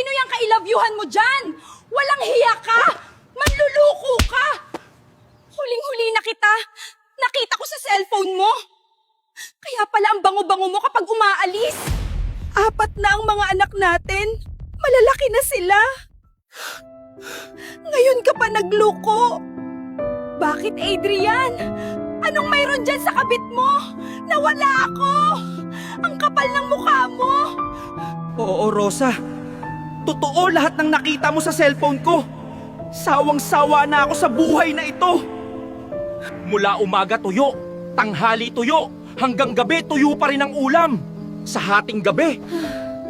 Sino yung kailabyuhan mo dyan? Walang hiya ka! Manluluko ka! Huling-huli na kita. Nakita ko sa cellphone mo. Kaya pala ang bango-bango mo kapag umaalis. 4 na ang mga anak natin. Malalaki na sila. Ngayon ka pa nagluko. Bakit, Adrian? Anong mayroon dyan sa kabit mo? Nawala ako! Ang kapal ng mukha mo! Oo, Rosa. Totoo lahat ng nakita mo sa cellphone ko. Sawang-sawa na ako sa buhay na ito. Mula umaga tuyo, tanghali tuyo, hanggang gabi tuyo pa rin ang ulam. Sa hating gabi,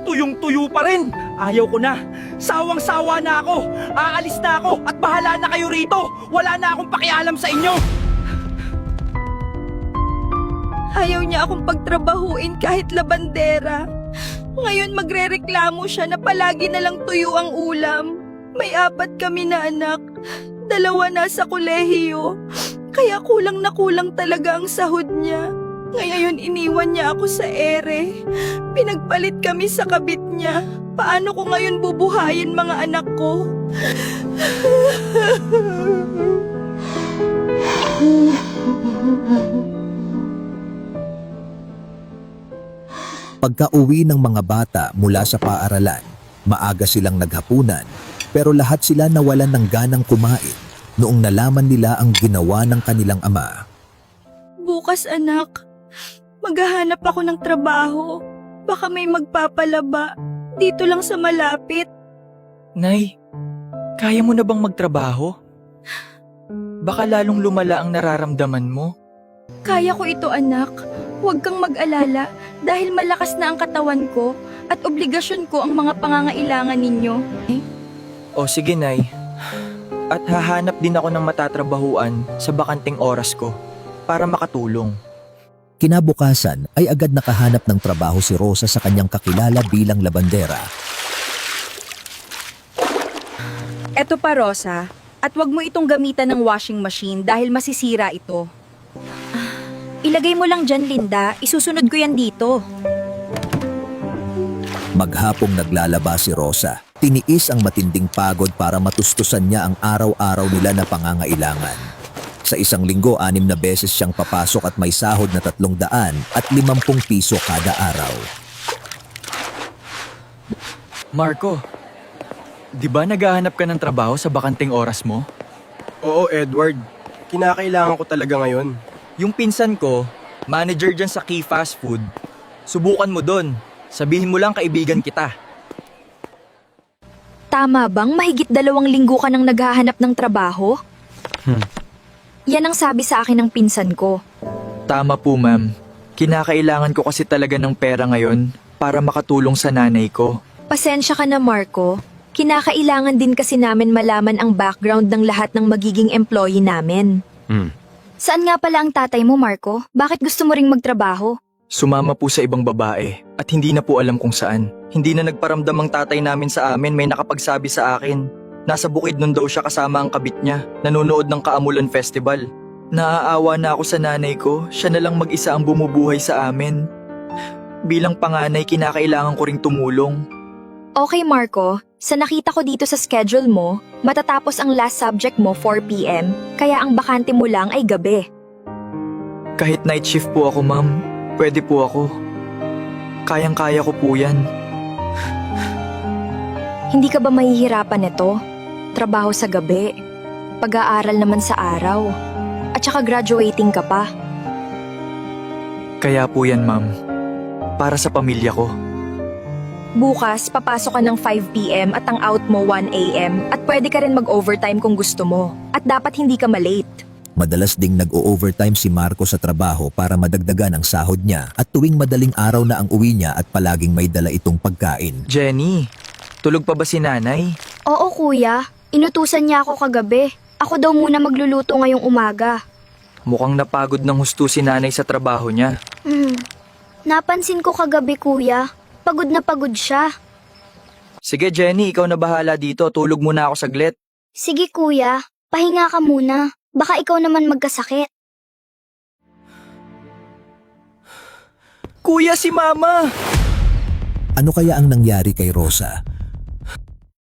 tuyong-tuyo pa rin. Ayaw ko na. Sawang-sawa na ako. Aalis na ako at bahala na kayo rito. Wala na akong pakialam sa inyo. Ayaw niya akong pagtrabahuin kahit labandera. Ngayon magrereklamo siya na palagi na lang tuyo ang ulam. May 4 kami na anak. 2 nasa kolehiyo. Kaya kulang na kulang talaga ang sahod niya. Ngayon iniwan niya ako sa ere. Pinagpalit kami sa kabit niya. Paano ko ngayon bubuhayin mga anak ko? Pagka-uwi ng mga bata mula sa paaralan, maaga silang naghapunan, pero lahat sila nawalan ng ganang kumain noong nalaman nila ang ginawa ng kanilang ama. Bukas anak, maghahanap ako ng trabaho. Baka may magpapalaba. Dito lang sa malapit. Nay, kaya mo na bang magtrabaho? Baka lalong lumala ang nararamdaman mo. Kaya ko ito anak. Huwag kang mag-alala dahil malakas na ang katawan ko at obligasyon ko ang mga pangangailangan ninyo. O sige, Nay. At hahanap din ako ng matatrabahuan sa bakanting oras ko para makatulong. Kinabukasan ay agad nakahanap ng trabaho si Rosa sa kanyang kakilala bilang labandera. Eto pa Rosa, at wag mo itong gamitan ng washing machine dahil masisira ito. Ilagay mo lang dyan, Linda. Isusunod ko yan dito. Maghapong naglalaba si Rosa. Tiniis ang matinding pagod para matustusan niya ang araw-araw nila na pangangailangan. Sa isang linggo, 6 na beses siyang papasok at may sahod na 350 piso kada araw. Marco, di ba naghahanap ka ng trabaho sa bakanting oras mo? Oo, Edward. Kinakailangan ko talaga ngayon. Yung pinsan ko, manager dyan sa Key Fast Food. Subukan mo dun. Sabihin mo lang kaibigan kita. Tama bang mahigit 2 linggo ka nang naghahanap ng trabaho? Yan ang sabi sa akin ng pinsan ko. Tama po, ma'am. Kinakailangan ko kasi talaga ng pera ngayon para makatulong sa nanay ko. Pasensya ka na, Marco. Kinakailangan din kasi namin malaman ang background ng lahat ng magiging employee namin. Saan nga pala ang tatay mo, Marco? Bakit gusto mo ring magtrabaho? Sumama po sa ibang babae at hindi na po alam kung saan. Hindi na nagparamdam ang tatay namin sa amin, may nakapagsabi sa akin. Nasa bukid nun daw siya kasama ang kabit niya, nanonood ng Kaamulan Festival. Naaawa na ako sa nanay ko, siya na lang mag-isa ang bumubuhay sa amin. Bilang panganay, kinakailangan ko ring tumulong. Okay, Marco. Sa nakita ko dito sa schedule mo, matatapos ang last subject mo 4 p.m., kaya ang bakante mo lang ay gabi. Kahit night shift po ako, ma'am, pwede po ako. Kayang-kaya ko po yan. Hindi ka ba mahihirapan nito? Trabaho sa gabi, pag-aaral naman sa araw, at saka graduating ka pa. Kaya po yan, ma'am. Para sa pamilya ko. Bukas, papasok ka ng 5 p.m. at ang out mo 1 a.m. at pwede ka rin mag-overtime kung gusto mo. At dapat hindi ka malate. Madalas ding nag-o-overtime si Marco sa trabaho para madagdagan ang sahod niya at tuwing madaling araw na ang uwi niya at palaging may dala itong pagkain. Jenny, tulog pa ba si nanay? Oo kuya, inutusan niya ako kagabi. Ako daw muna magluluto ngayong umaga. Mukhang napagod ng husto si nanay sa trabaho niya. Napansin ko kagabi kuya, pagod na pagod siya. Sige Jenny, ikaw na bahala dito. Tulog muna ako saglit. Sige kuya, pahinga ka muna. Baka ikaw naman magkasakit. Kuya, si Mama! Ano kaya ang nangyari kay Rosa?